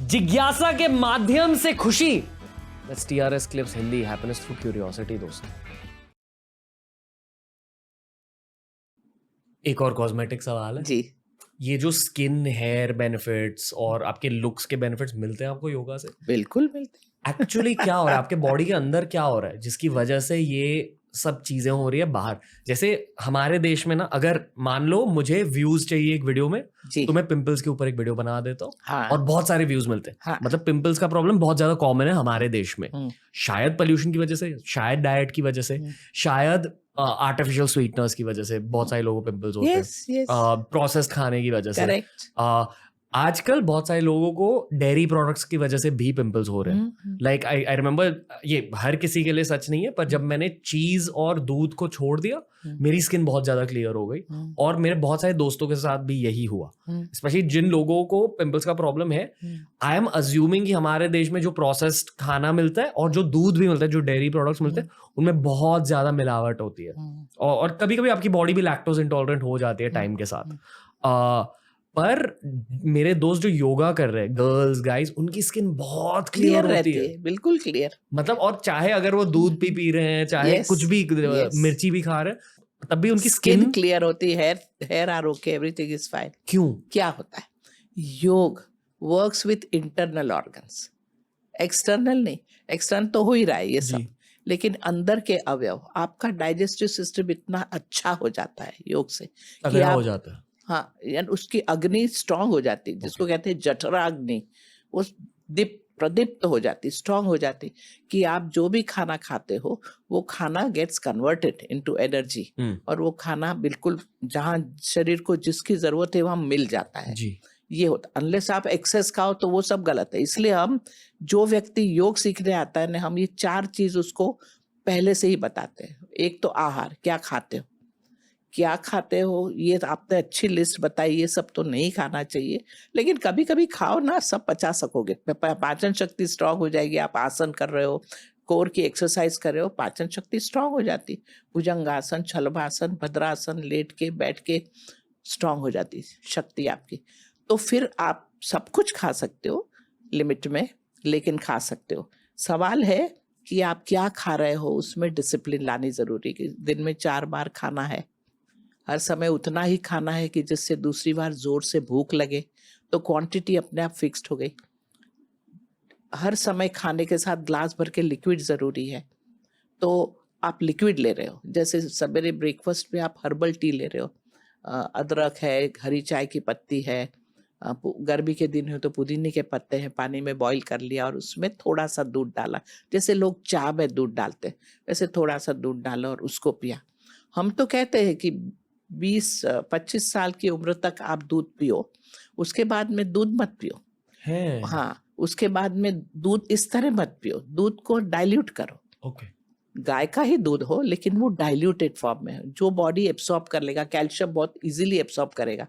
जिज्ञासा के माध्यम से खुशी। That's TRS Clips Hindi, happiness through curiosity. दोस्तों, एक और कॉस्मेटिक सवाल है जी। ये जो स्किन हेयर बेनिफिट्स और आपके लुक्स के बेनिफिट्स मिलते हैं आपको योगा से? बिल्कुल मिलते। एक्चुअली क्या हो रहा है आपके बॉडी के अंदर, क्या हो रहा है जिसकी वजह से ये सब चीजें हो रही है बाहर? जैसे हमारे देश में ना, अगर मान लो मुझे व्यूज चाहिए एक वीडियो में, जी। तो मैं पिंपल्स के ऊपर एक वीडियो बना देता हूँ हाँ। और बहुत सारे व्यूज मिलते हैं। हाँ। मतलब पिंपल्स का प्रॉब्लम बहुत ज्यादा कॉमन है हमारे देश में। शायद पोल्यूशन की वजह से, शायद डाइट की वजह से, शायद आर्टिफिशियल स्वीटनर्स की वजह से बहुत सारे लोगों को पिंपल्स होते हैं, प्रोसेस्ड खाने की वजह से। करेक्ट। आजकल बहुत सारे लोगों को डेयरी प्रोडक्ट्स की वजह से भी पिंपल्स हो रहे हैं। लाइक आई रिमेम्बर, ये हर किसी के लिए सच नहीं है, पर जब मैंने चीज और दूध को छोड़ दिया, मेरी स्किन बहुत ज्यादा क्लियर हो गई। और मेरे बहुत सारे दोस्तों के साथ भी यही हुआ, स्पेशली जिन लोगों को पिंपल्स का प्रॉब्लम है। आई एम अज्यूमिंग कि हमारे देश में जो प्रोसेस्ड खाना मिलता है और जो दूध भी मिलता है, जो डेयरी प्रोडक्ट्स मिलते हैं, उनमें बहुत ज्यादा मिलावट होती है। और कभी कभी आपकी बॉडी भी लैक्टोज इंटॉलरेंट हो जाती है टाइम के साथ। पर मेरे दोस्त जो योगा कर रहे हैं, गर्ल्स गाइस, उनकी स्किन बहुत क्लियर होती है, बिल्कुल क्लियर। मतलब, और चाहे अगर वो दूध पी रहे हैं, चाहे कुछ भी, मिर्ची भी खा रहे हैं, तब भी उनकी स्किन क्लियर होती है। Hair are okay, everything is fine. क्यों? क्या होता है, yoga works with internal organs, external नहीं। एक्सटर्नल तो हो ही रहा है ये सब, लेकिन अंदर के अवयव, आपका डाइजेस्टिव सिस्टम इतना अच्छा हो जाता है योग से कि आप, हो जाता है। हाँ, यानी उसकी अग्नि स्ट्रांग हो जाती है, जिसको कहते हैं जठरा अग्नि, वो प्रदीप्त हो जाती, स्ट्रांग हो जाती, कि आप जो भी खाना खाते हो वो खाना गेट्स कन्वर्टेड इनटू एनर्जी, और वो खाना बिल्कुल जहाँ शरीर को जिसकी जरूरत है वहाँ मिल जाता है जी। ये होता, अनलेस आप एक्सेस खाओ तो वो सब गलत है। इसलिए हम, जो व्यक्ति योग सीखने आता है ना, हम ये 4 चीज उसको पहले से ही बताते हैं। एक तो आहार, क्या खाते हो, क्या खाते हो, ये आपने अच्छी लिस्ट बताई, ये सब तो नहीं खाना चाहिए, लेकिन कभी कभी खाओ ना, सब पचा सकोगे, पाचन शक्ति स्ट्रांग हो जाएगी। आप आसन कर रहे हो, कोर की एक्सरसाइज कर रहे हो, पाचन शक्ति स्ट्रांग हो जाती, भुजंगासन, शलभासन, भद्रासन, लेट के बैठ के स्ट्रांग हो जाती शक्ति आपकी। तो फिर आप सब कुछ खा सकते हो लिमिट में, लेकिन खा सकते हो। सवाल है कि आप क्या खा रहे हो, उसमें डिसिप्लिन लानी जरूरी है। दिन में 4 बार खाना है, हर समय उतना ही खाना है कि जिससे दूसरी बार जोर से भूख लगे, तो क्वांटिटी अपने आप फिक्स्ड हो गई। हर समय खाने के साथ ग्लास भर के लिक्विड जरूरी है, तो आप लिक्विड ले रहे हो, जैसे सवेरे ब्रेकफास्ट में आप हर्बल टी ले रहे हो, अदरक है, हरी चाय की पत्ती है, गर्मी के दिन है तो पुदीने के पत्ते हैं, पानी में बॉईल कर लिया और उसमें थोड़ा सा दूध डाला, जैसे लोग चाय में दूध डालते हैं वैसे थोड़ा सा दूध डाला और उसको पिया। हम तो कहते हैं कि 20-25 साल की उम्र तक आप दूध पियो, उसके बाद में दूध मत पियो है। हाँ, उसके बाद में दूध इस तरह मत पियो, दूध को डाइल्यूट करो। ओके। गाय का ही दूध हो, लेकिन वो डाइल्यूटेड फॉर्म में हो, जो बॉडी एब्सॉर्ब कर लेगा, कैल्शियम बहुत इजीली एब्सॉर्ब करेगा।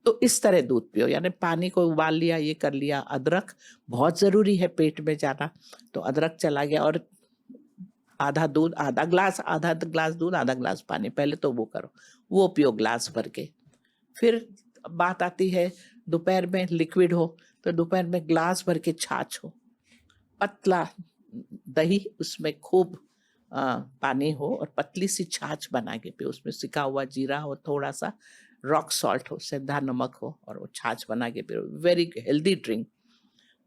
तो इस तरह दूध पियो, यानी पानी को उबाल लिया, ये कर लिया। अदरक बहुत जरूरी है पेट में जाना, तो अदरक चला गया, और आधा दूध, आधा ग्लास दूध, आधा ग्लास पानी, पहले तो वो करो, वो पियो ग्लास भर के। फिर बात आती है दोपहर में लिक्विड हो, तो दोपहर में ग्लास भर के छाछ हो, पतला दही, उसमें खूब पानी हो और पतली सी छाछ बना के पियो, उसमें सिका हुआ जीरा हो, थोड़ा सा रॉक सॉल्ट हो, सेंधा नमक हो, और वो छाछ बना के पियो। वेरी हेल्दी ड्रिंक,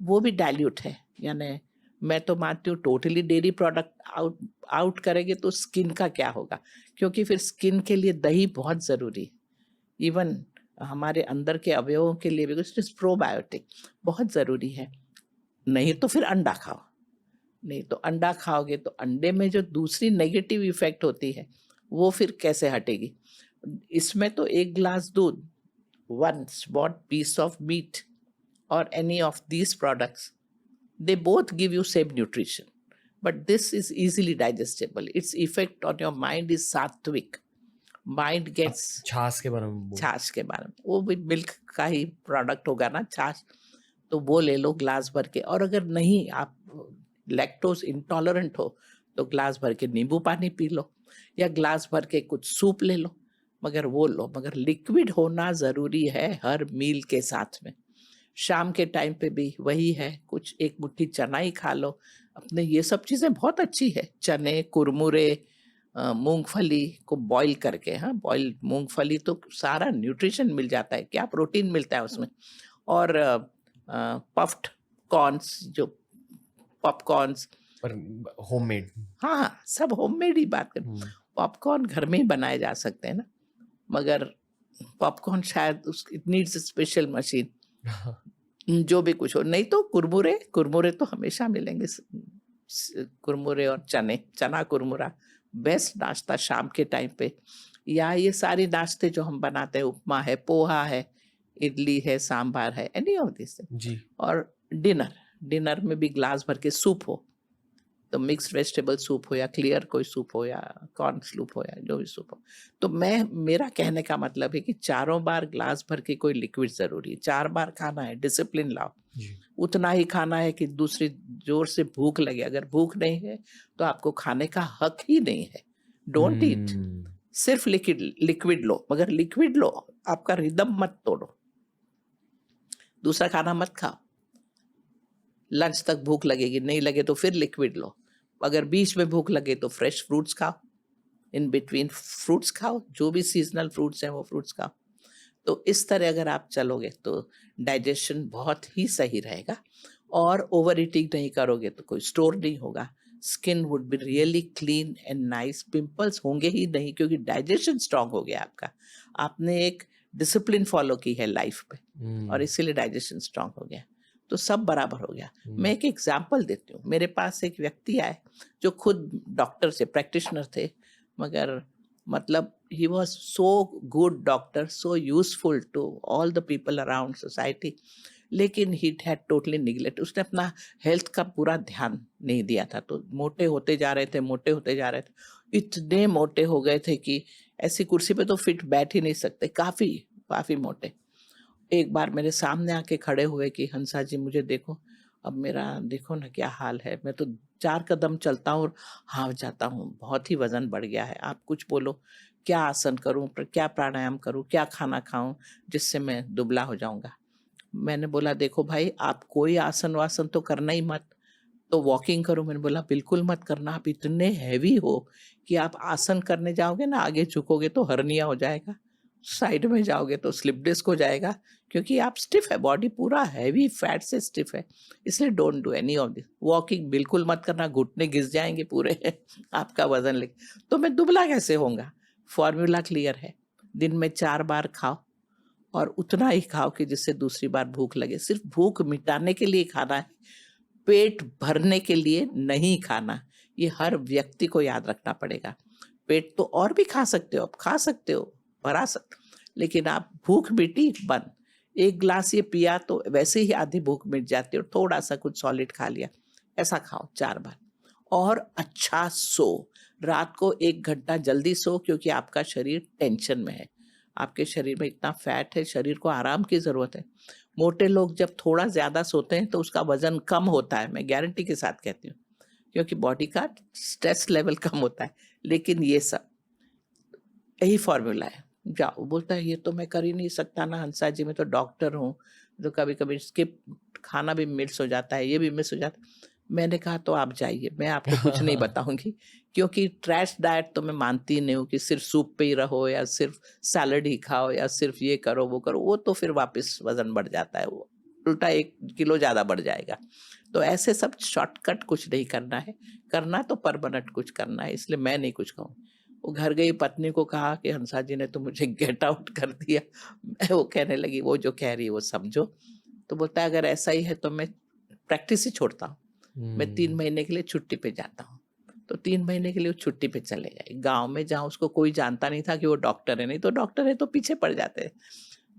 वो भी डाइल्यूट है। यानी मैं तो मानती हूँ टोटली डेयरी प्रोडक्ट आउट करेंगे तो स्किन का क्या होगा, क्योंकि फिर स्किन के लिए दही बहुत ज़रूरी, इवन हमारे अंदर के अवयवों के लिए भी प्रोबायोटिक बहुत ज़रूरी है। नहीं तो फिर अंडा खाओ, नहीं तो अंडा खाओगे तो अंडे में जो दूसरी नेगेटिव इफेक्ट होती है वो फिर कैसे हटेगी। इसमें तो 1 ग्लास दूध, 1 small piece of meat or any of these products, they both give you same nutrition, but this is easily digestible. Its effect on your mind is sattvic. Mind gets छाछ के बारे में वो भी मिल्क का ही product होगा ना छाछ, तो वो ले लो ग्लास भर के। और अगर नहीं, आप लैक्टोज इंटॉलरेंट हो, तो ग्लास भर के नींबू पानी पी लो, या ग्लास भर के कुछ सूप ले लो, मगर वो लो, मगर लिक्विड होना ज़रूरी है हर मील के साथ में। शाम के टाइम पे भी वही है, कुछ एक मुट्ठी चना ही खा लो अपने। ये सब चीज़ें बहुत अच्छी है, चने, कुरमुरे, मूंगफली को बॉईल करके, हाँ बॉईल मूंगफली तो सारा न्यूट्रिशन मिल जाता है, क्या प्रोटीन मिलता है उसमें। और पफ्ड कॉर्न्स, जो पॉपकॉर्न्स, पर होममेड। हाँ हाँ, सब होममेड ही बात करें। पॉपकॉर्न घर में ही बनाए जा सकते हैं ना, मगर पॉपकॉर्न शायद इट नीड्स स्पेशल मशीन। जो भी कुछ हो, नहीं तो कुरमुरे, कुरमुरे तो हमेशा मिलेंगे। कुरमुरे और चने, चना कुरमुरा बेस्ट नाश्ता शाम के टाइम पे। या ये सारे नाश्ते जो हम बनाते हैं, उपमा है, पोहा है, इडली है, सांभर है, एनी ऑफ दिस। जी। और डिनर, डिनर में भी ग्लास भर के सूप हो, तो मिक्स्ड वेजिटेबल सूप हो या क्लियर कोई सूप हो या कॉर्न सूप हो या जो भी सूप हो। तो मेरा कहने का मतलब है कि चारों बार ग्लास भर के कोई लिक्विड जरूरी है। 4 बार खाना है, डिसिप्लिन लाओ। जी। उतना ही खाना है कि दूसरी जोर से भूख लगे। अगर भूख नहीं है तो आपको खाने का हक ही नहीं है। डोंट ईट, सिर्फ लिक्विड लिक्विड लो, मगर लिक्विड लो, आपका रिदम मत तोड़ो। दूसरा खाना मत खाओ, लंच तक भूख लगेगी, नहीं लगे तो फिर लिक्विड लो। अगर बीच में भूख लगे तो फ्रेश फ्रूट्स खाओ, इन बिटवीन फ्रूट्स खाओ, जो भी सीजनल फ्रूट्स हैं वो फ्रूट्स खाओ। तो इस तरह अगर आप चलोगे तो डाइजेशन बहुत ही सही रहेगा। और ओवर ईटिंग नहीं करोगे तो कोई स्टोर नहीं होगा, skin would be really clean and nice, pimples होंगे ही नहीं, क्योंकि डाइजेशन स्ट्रांग हो गया आपका। आपने एक डिसिप्लिन फॉलो की है लाइफ पे और इसीलिए डाइजेशन स्ट्रांग हो गया, तो सब बराबर हो गया। मैं एक एग्जाम्पल देती हूँ। मेरे पास एक व्यक्ति आए जो खुद डॉक्टर से प्रैक्टिशनर थे, मगर मतलब he was so good doctor, so useful to all the people around society, लेकिन he had totally neglect, उसने अपना हेल्थ का पूरा ध्यान नहीं दिया था। तो मोटे होते जा रहे थे, मोटे होते जा रहे थे, इतने मोटे हो गए थे कि ऐसी कुर्सी पे तो फिट बैठ ही नहीं सकते, काफी काफी मोटे। एक बार मेरे सामने आके खड़े हुए कि हंसा जी मुझे देखो, अब मेरा देखो ना क्या हाल है, मैं तो 4 कदम चलता हूँ और हाफ जाता हूँ, बहुत ही वजन बढ़ गया है, आप कुछ बोलो, क्या आसन करूँ, क्या प्राणायाम करूँ, क्या खाना खाऊं जिससे मैं दुबला हो जाऊंगा। मैंने बोला देखो भाई, आप कोई आसन वासन तो करना ही मत, तो वॉकिंग करो। मैंने बोला बिल्कुल मत करना, आप इतने हैवी हो कि आप आसन करने जाओगे ना, आगे झुकोगे तो हर्निया हो जाएगा, साइड में जाओगे तो स्लिप डिस्क हो जाएगा, क्योंकि आप स्टिफ है, बॉडी पूरा हैवी फैट से स्टिफ है। इसलिए don't do any of this. Walking बिल्कुल मत करना, घुटने घिस जाएंगे पूरे आपका वजन लेके, तो मैं दुबला कैसे होऊंगा। फॉर्मूला क्लियर है, दिन में 4 बार खाओ और उतना ही खाओ कि जिससे दूसरी बार भूख लगे। सिर्फ भूख मिटाने के लिए खाना है, पेट भरने के लिए नहीं खाना। ये हर व्यक्ति को याद रखना पड़ेगा। पेट तो और भी खा सकते हो, आप खा सकते हो, भरा सकते, लेकिन आप भूख मिटी बंद। 1 ग्लास ये पिया तो वैसे ही आधी भूख मिट जाती है, और थोड़ा सा कुछ सॉलिड खा लिया, ऐसा खाओ 4 बार। और अच्छा सो, रात को 1 घंटा जल्दी सो, क्योंकि आपका शरीर टेंशन में है, आपके शरीर में इतना फैट है, शरीर को आराम की जरूरत है। मोटे लोग जब थोड़ा ज्यादा सोते हैं तो उसका वजन कम होता है, मैं गारंटी के साथ कहती हूँ, क्योंकि बॉडी का स्ट्रेस लेवल कम होता है। लेकिन ये सब यही फॉर्मूला है। जाओ, बोलता है ये तो मैं कर ही नहीं सकता ना हंसा जी, मैं तो डॉक्टर हूँ, तो कभी कभी स्किप खाना भी मिस हो जाता है, ये भी मिस हो जाता है। मैंने कहा तो आप जाइए, मैं आपको कुछ नहीं बताऊंगी, क्योंकि ट्रैश डाइट तो मैं मानती नहीं हूँ कि सिर्फ सूप पे ही रहो या सिर्फ सैलड ही खाओ या सिर्फ ये करो वो करो, वो तो फिर वापस वजन बढ़ जाता है, वो उल्टा 1 किलो ज्यादा बढ़ जाएगा। तो ऐसे सब शॉर्टकट कुछ नहीं करना है, करना तो परमानेंट कुछ करना है, इसलिए मैं नहीं कुछ कहूँ। वो घर गई, पत्नी को कहा कि हंसा जी ने तो मुझे गेट आउट कर दिया। वो कहने लगी वो जो कह रही है वो समझो। तो बोलता है अगर ऐसा ही है तो मैं प्रैक्टिस ही छोड़ता हूँ, मैं 3 महीने के लिए छुट्टी पे जाता हूँ। तो 3 महीने के लिए वो छुट्टी पे चले गए गाँव में, जहाँ उसको कोई जानता नहीं था कि वो डॉक्टर है, नहीं तो डॉक्टर है तो पीछे पड़ जाते।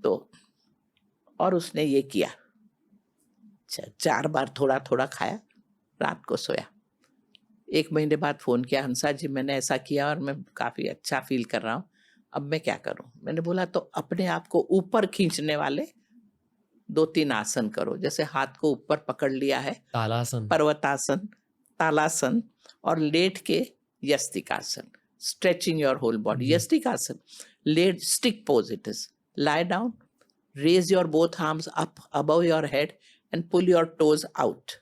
तो और उसने ये किया, 4 बार थोड़ा थोड़ा खाया, रात को सोया। 1 महीने बाद फोन किया, हंसा जी मैंने ऐसा किया और मैं काफी अच्छा फील कर रहा हूँ, अब मैं क्या करूं। मैंने बोला तो अपने आप को ऊपर खींचने वाले 2-3 आसन करो, जैसे हाथ को ऊपर पकड़ लिया है, तालासन। पर्वतासन, तालासन, और लेट के Yastikasana, stretching your whole body. Yastikasana लेट stick pose, it is lie down, raise your both arms up above your head and pull your toes out.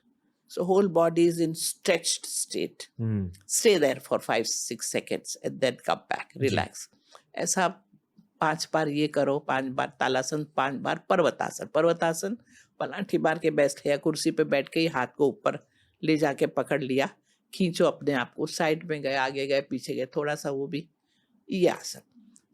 So whole body is in stretched state. Stay there for 5-6 seconds and then come back. Relax. ऐसा 5 बार ये करो, 5 बार तालासन, 5 बार पर्वतासन. पर्वतासन पलांठी मार के बैठ लिया, कुर्सी पे बैठ के ही हाथ को ऊपर ले जाके पकड़ लिया, खींचो अपने आप को, साइड में गए, आगे गए, पीछे गए, थोड़ा सा वो भी, ये आसन.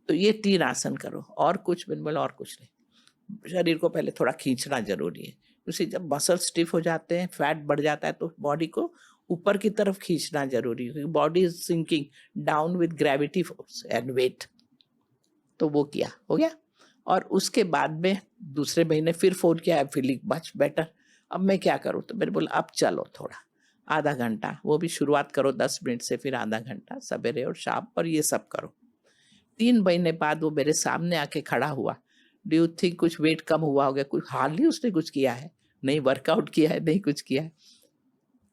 तो ये 3 आसन करो, और कुछ बिल्कुल और कुछ नहीं. शरीर को पहले थोड़ा खींचना जरूरी है. उसी जब मसल स्टिफ हो जाते हैं, फैट बढ़ जाता है, तो बॉडी को ऊपर की तरफ खींचना जरूरी है, क्योंकि body is sinking down with gravity force and weight. तो वो किया, हो गया. और उसके बाद में दूसरे महीने फिर फोन किया, I am feeling much better. अब मैं क्या करूँ? तो मैंने बोला अब चलो थोड़ा, आधा घंटा, वो भी शुरुआत करो 10 मिनट से, फिर आधा घंटा सवेरे और शाम पर, ये सब करो. 3 महीने बाद वो मेरे सामने आके खड़ा हुआ. डू यू थिंक कुछ वेट कम हुआ होगा? कुछ हार्डली उसने कुछ किया है, नहीं वर्कआउट किया है, नहीं कुछ किया है.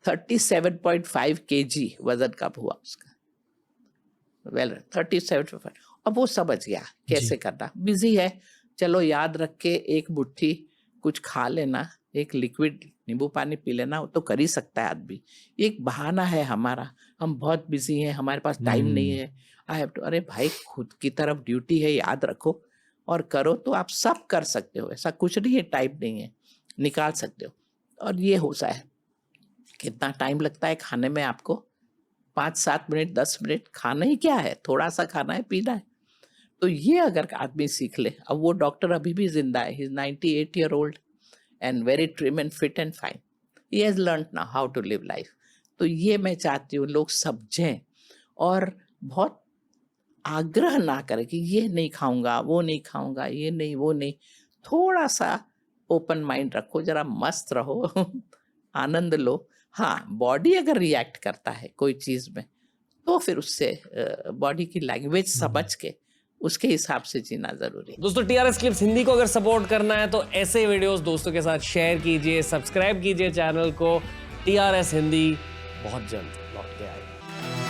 37.5 kg वजन कम हुआ उसका. वेल 37.5. अब वो समझ गया कैसे करना. बिजी है, चलो याद रख के एक मुट्ठी कुछ खा लेना, एक लिक्विड नींबू पानी पी लेना, वो तो कर ही सकता है आदमी. एक बहाना है हमारा, हम बहुत बिजी हैं, हमारे पास टाइम नहीं है, आई हैव टू. अरे भाई, खुद की तरफ ड्यूटी है, याद रखो और करो, तो आप सब कर सकते हो. ऐसा कुछ नहीं है, टाइम नहीं है, निकाल सकते हो. और ये होता है. कितना टाइम लगता है खाने में आपको? 5-7 मिनट, 10 मिनट. खाना ही क्या है, थोड़ा सा खाना है, पीना है. तो ये अगर आदमी सीख ले. अब वो डॉक्टर अभी भी जिंदा है, he is 98 year old and very trim and fit and fine. He has learn now how to live life. तो ये मैं चाहती हूँ लोग समझें और बहुत आग्रह ना करें कि ये नहीं खाऊंगा, वो नहीं खाऊंगा, ये नहीं, वो नहीं. थोड़ा सा ओपन माइंड रखो, जरा मस्त रहो, आनंद लो. हाँ, बॉडी अगर रिएक्ट करता है कोई चीज में, तो फिर उससे बॉडी की लैंग्वेज समझ के उसके हिसाब से जीना जरूरी है. दोस्तों, TRS क्लिप्स हिंदी को अगर सपोर्ट करना है तो ऐसे वीडियोस दोस्तों के साथ शेयर कीजिए, सब्सक्राइब कीजिए चैनल को. TRS हिंदी बहुत जल्द लौट के आएगा.